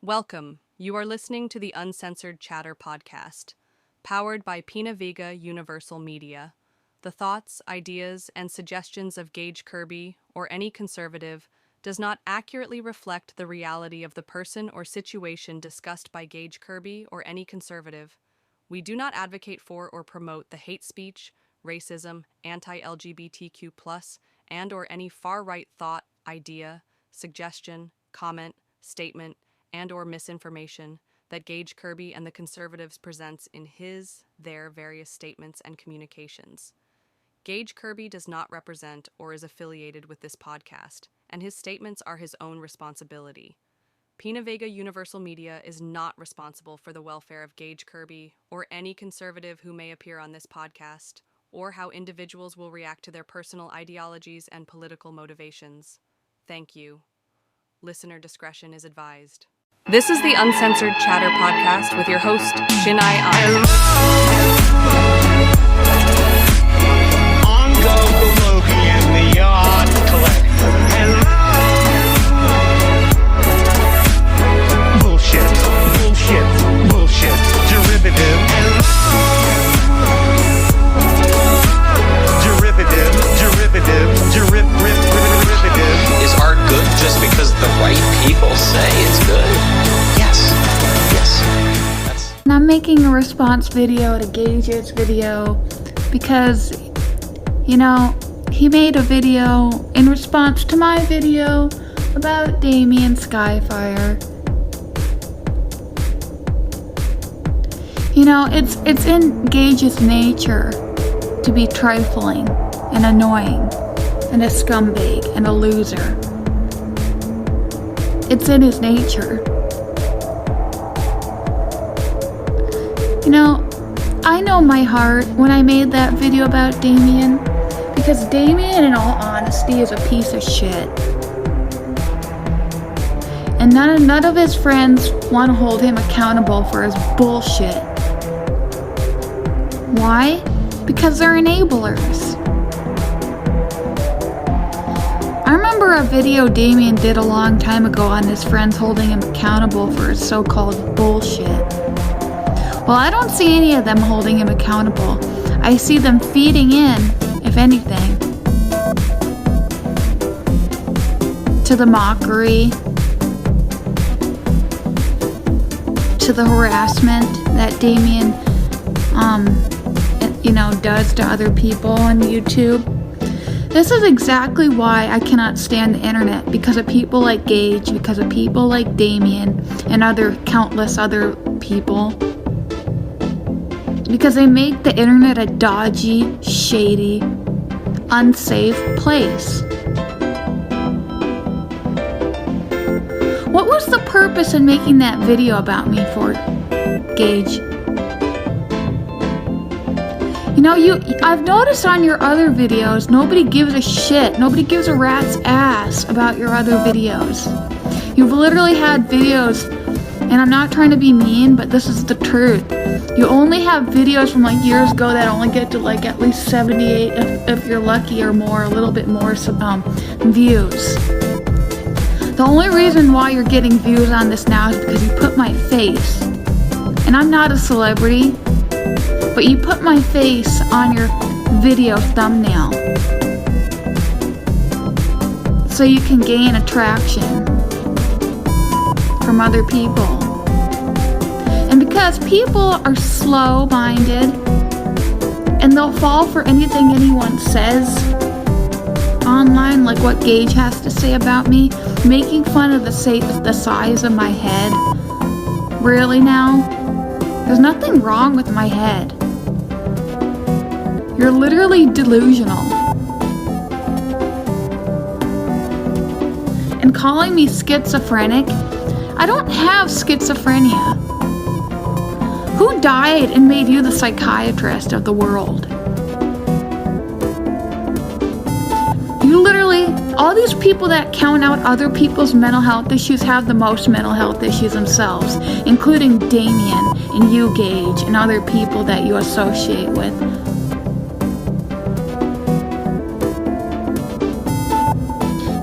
Welcome. You are listening to the Uncensored Chatter podcast, powered by Pina Viga Universal Media. The thoughts, ideas, and suggestions of Gage Kirby, or any conservative, does not accurately reflect the reality of the person or situation discussed by Gage Kirby or any conservative. We do not advocate for or promote the hate speech, racism, anti-LGBTQ+, and/or any far-right thought, idea, suggestion, comment, statement, and/or misinformation that Gage Kirby and the conservatives presents in their various statements and communications. Gage Kirby does not represent or is affiliated with this podcast, and his statements are his own responsibility. Pina Viga Universal Media is not responsible for the welfare of Gage Kirby or any conservative who may appear on this podcast, or how individuals will react to their personal ideologies and political motivations. Thank you. Listener discretion is advised. This is the Uncensored Chatter podcast with your host, Shinai An. On go Loki and the Yacht Collector. Bullshit, bullshit, bullshit. Derivative. Derivative. Is art good just because the right people say it's good? Yes. And I'm making a response video to Gage's video because, he made a video in response to my video about Damien Skyfire. It's in Gage's nature to be trifling and annoying and a scumbag and a loser. It's in his nature. I know my heart when I made that video about Damien, because Damien, in all honesty, is a piece of shit. And none of his friends want to hold him accountable for his bullshit. Why? Because they're enablers. I remember a video Damien did a long time ago on his friends holding him accountable for his so-called bullshit. Well, I don't see any of them holding him accountable. I see them feeding in, if anything, to the mockery, to the harassment that Damien, does to other people on YouTube. This is exactly why I cannot stand the internet, because of people like Gage, because of people like Damien, and countless other people. Because they make the internet a dodgy, shady, unsafe place. What was the purpose in making that video about me for, Gage? I've noticed on your other videos, nobody gives a shit. Nobody gives a rat's ass about your other videos. You've literally had videos, and I'm not trying to be mean, but this is the truth. You only have videos from years ago that only get to at least 78, if you're lucky, or more, a little bit more views. The only reason why you're getting views on this now is because you put my face. And I'm not a celebrity, but you put my face on your video thumbnail so you can gain attraction from other people. And because people are slow-minded and they'll fall for anything anyone says online, like what Gage has to say about me, making fun of the size of my head. Really now? There's nothing wrong with my head. You're literally delusional. And calling me schizophrenic, I don't have schizophrenia. Who died and made you the psychiatrist of the world? You literally, all these people that count out other people's mental health issues have the most mental health issues themselves, including Damien and you, Gage, and other people that you associate with.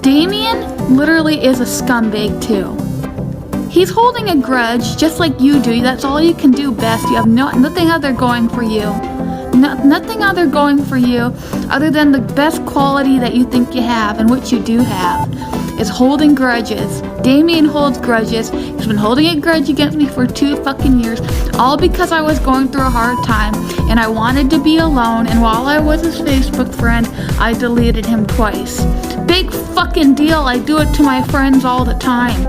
Damien literally is a scumbag too. He's holding a grudge just like you do. That's all you can do best. You have nothing other going for you. Nothing other going for you other than the best quality that you think you have, and which you do have, is holding grudges. Damien holds grudges. He's been holding a grudge against me for 2 fucking years, all because I was going through a hard time and I wanted to be alone, and while I was his Facebook friend, I deleted him twice. Big fucking deal. I do it to my friends all the time.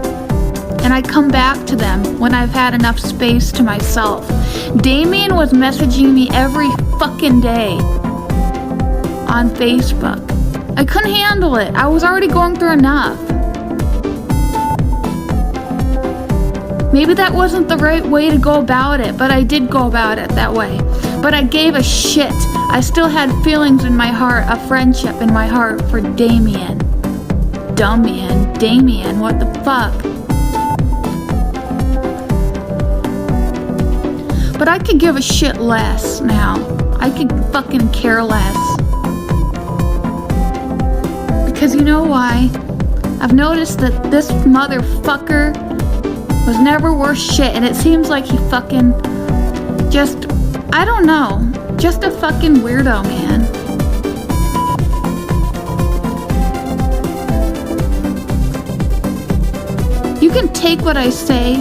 And I come back to them when I've had enough space to myself. Damien was messaging me every fucking day on Facebook. I couldn't handle it. I was already going through enough. Maybe that wasn't the right way to go about it, but I did go about it that way. But I gave a shit. I still had feelings in my heart, a friendship in my heart for Damien. Damien, what the fuck? But I could give a shit less now. I could fucking care less. Because you know why? I've noticed that this motherfucker was never worth shit, and it seems like he fucking just, I don't know, just a fucking weirdo, man. You can take what I say,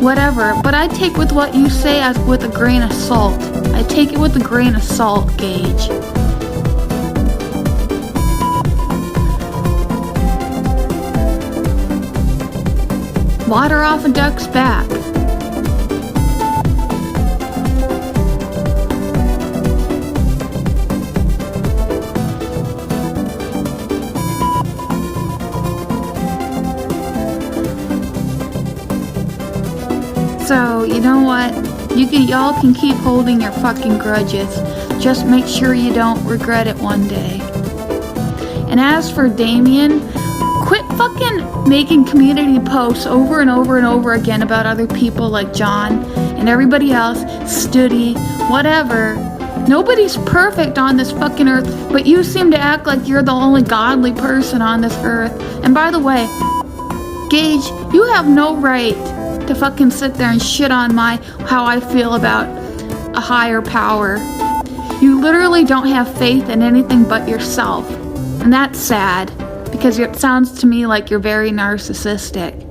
whatever, but I take with what you say as with a grain of salt. I take it with a grain of salt, Gage. Water off a duck's back. So, you know what? Y'all can keep holding your fucking grudges. Just make sure you don't regret it one day. And as for Damien, quit fucking making community posts over and over and over again about other people like John and everybody else, Studi, whatever. Nobody's perfect on this fucking earth, but you seem to act like you're the only godly person on this earth. And by the way, Gage, you have no right to fucking sit there and shit on how I feel about a higher power. You literally don't have faith in anything but yourself. And that's sad, because it sounds to me like you're very narcissistic.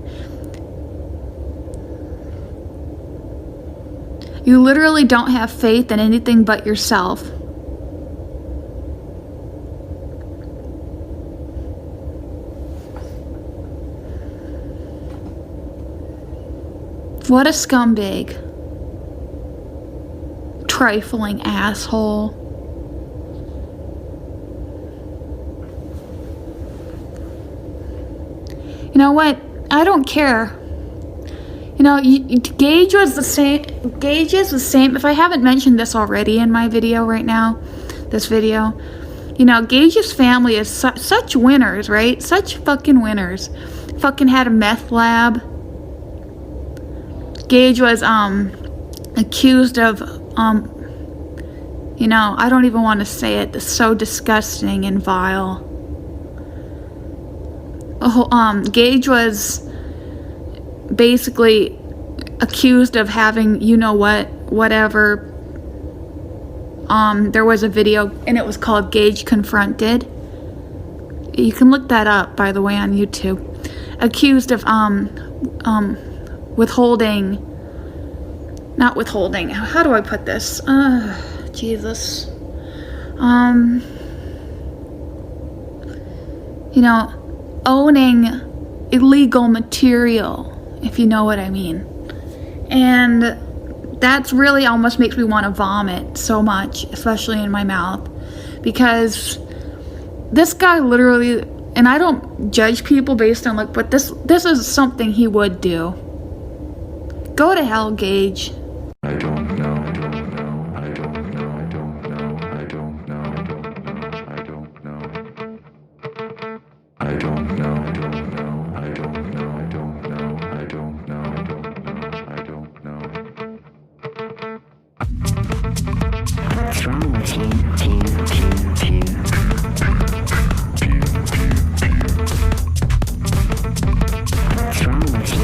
You literally don't have faith in anything but yourself. What a scumbag. Trifling asshole. You know what? I don't care. You know, Gage was the same. Gage is the same. If I haven't mentioned this already in my video right now, this video, you know, Gage's family is such winners, right? Such fucking winners. Fucking had a meth lab. Gage was accused of you know, I don't even want to say it. It's so disgusting and vile. Gage was basically accused of having, you know whatever. There was a video and it was called Gage Confronted. You can look that up, by the way, on YouTube. Accused of not withholding, how do I put this? Jesus. You know, owning illegal material, if you know what I mean. And that's really almost makes me want to vomit so much, especially in my mouth, because this guy literally, and I don't judge people based on look, but this is something he would do. Go to hell, Gage. I don't know. What's wrong with you? What's wrong with you?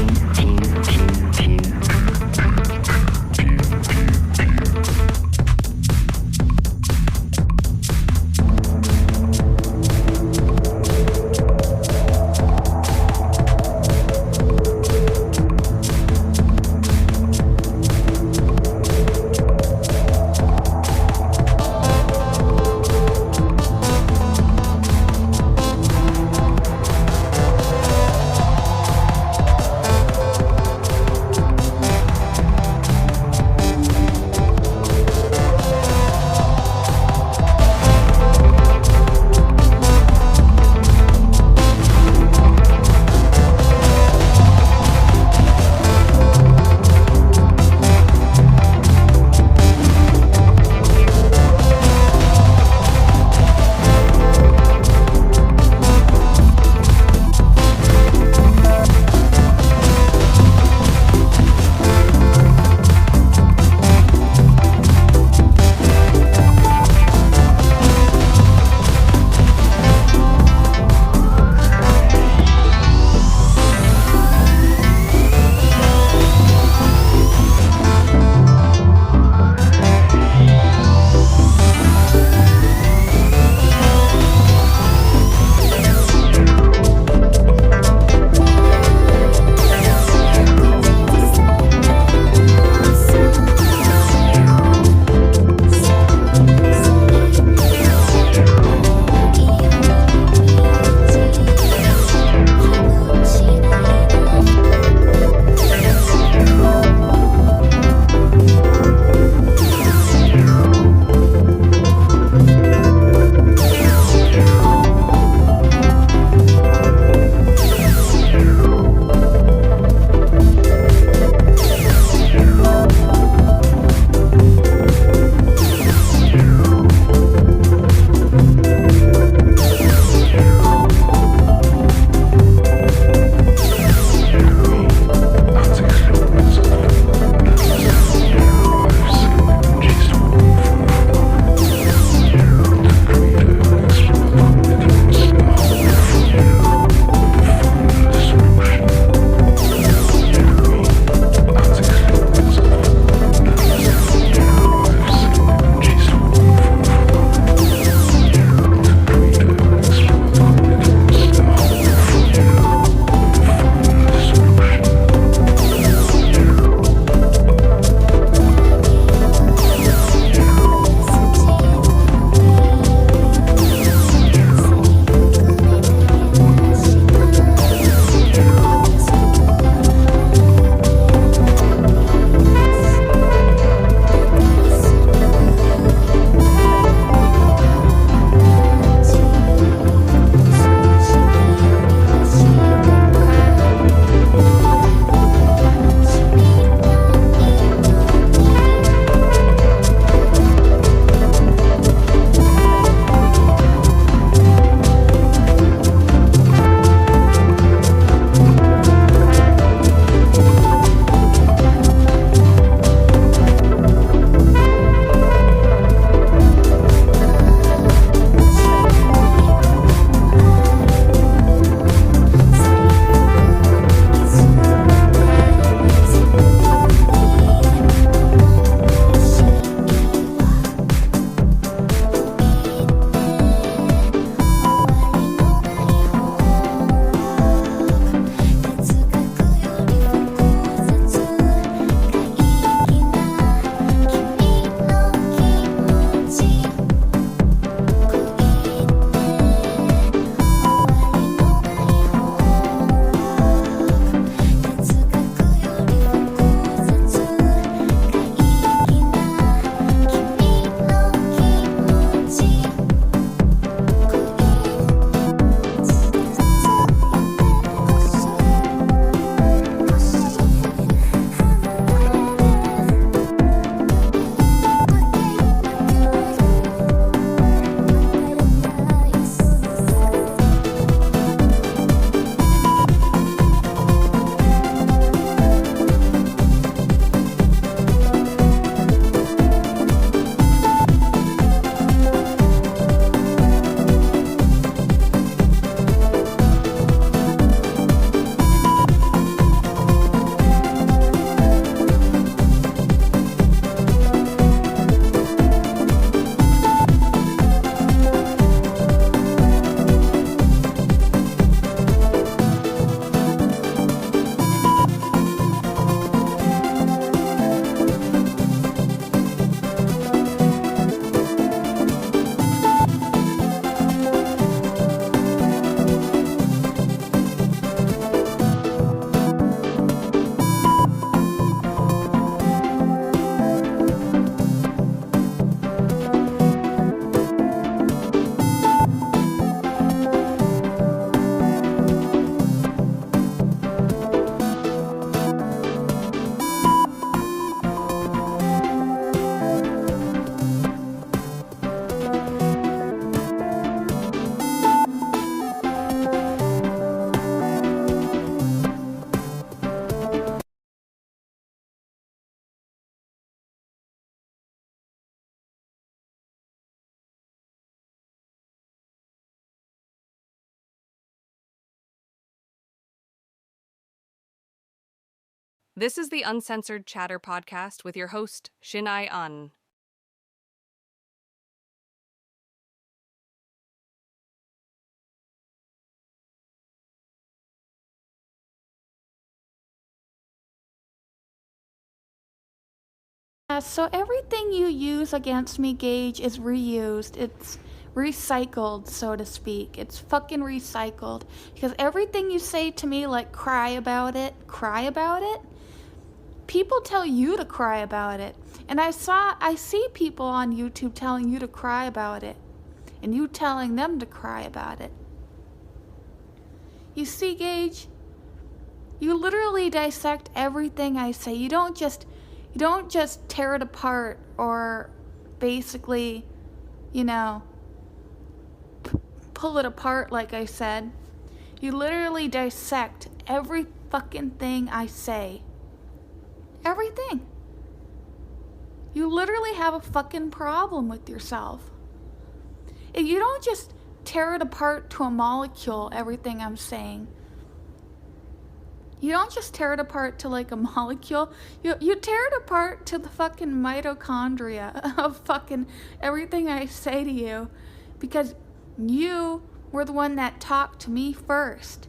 This is the Uncensored Chatter podcast with your host, Shinai Un. So everything you use against me, Gage, is reused. It's recycled, so to speak. It's fucking recycled. Because everything you say to me, like cry about it, people tell you to cry about it. And I see people on YouTube telling you to cry about it. And you telling them to cry about it. You see, Gage, you literally dissect everything I say. You don't just tear it apart or basically, pull it apart like I said. You literally dissect every fucking thing I say. Everything. You literally have a fucking problem with yourself. If you don't just tear it apart to a molecule, everything I'm saying. You don't just tear it apart to like a molecule. You tear it apart to the fucking mitochondria of fucking everything I say to you. Because you were the one that talked to me first.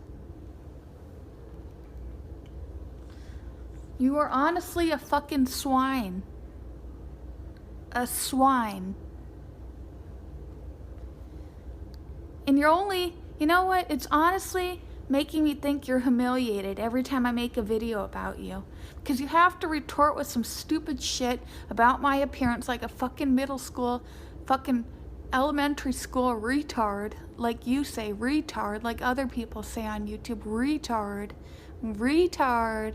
You are honestly a fucking swine. A swine. And you're only, you know what? It's honestly making me think you're humiliated every time I make a video about you. Because you have to retort with some stupid shit about my appearance like a fucking middle school, fucking elementary school retard. Like you say, retard. Like other people say on YouTube, retard. Retard.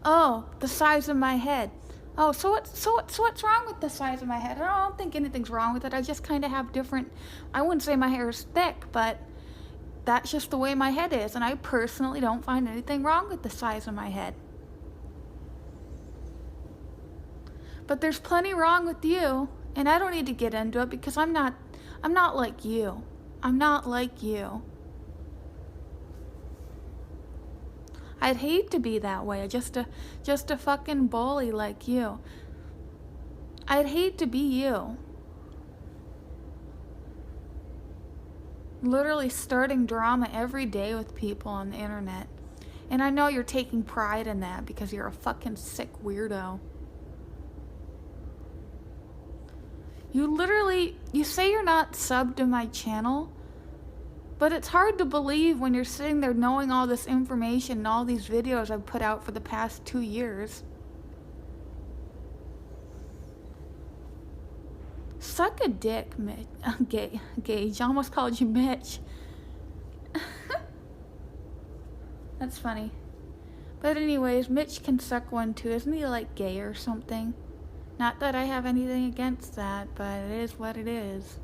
Oh, the size of my head. Oh, so what's wrong with the size of my head? I don't think anything's wrong with it. I just kind of have different, I wouldn't say my hair is thick, but that's just the way my head is, and I personally don't find anything wrong with the size of my head. But there's plenty wrong with you, and I don't need to get into it because I'm not like you. I'm not like you. I'd hate to be that way, just a fucking bully like you. I'd hate to be you. Literally starting drama every day with people on the internet. And I know you're taking pride in that because you're a fucking sick weirdo. You say you're not subbed to my channel, but it's hard to believe when you're sitting there knowing all this information and all these videos I've put out for the past 2 years. Suck a dick, Mitch. Gage. I almost called you Mitch. That's funny. But anyways, Mitch can suck one too. Isn't he like gay or something? Not that I have anything against that, but it is what it is.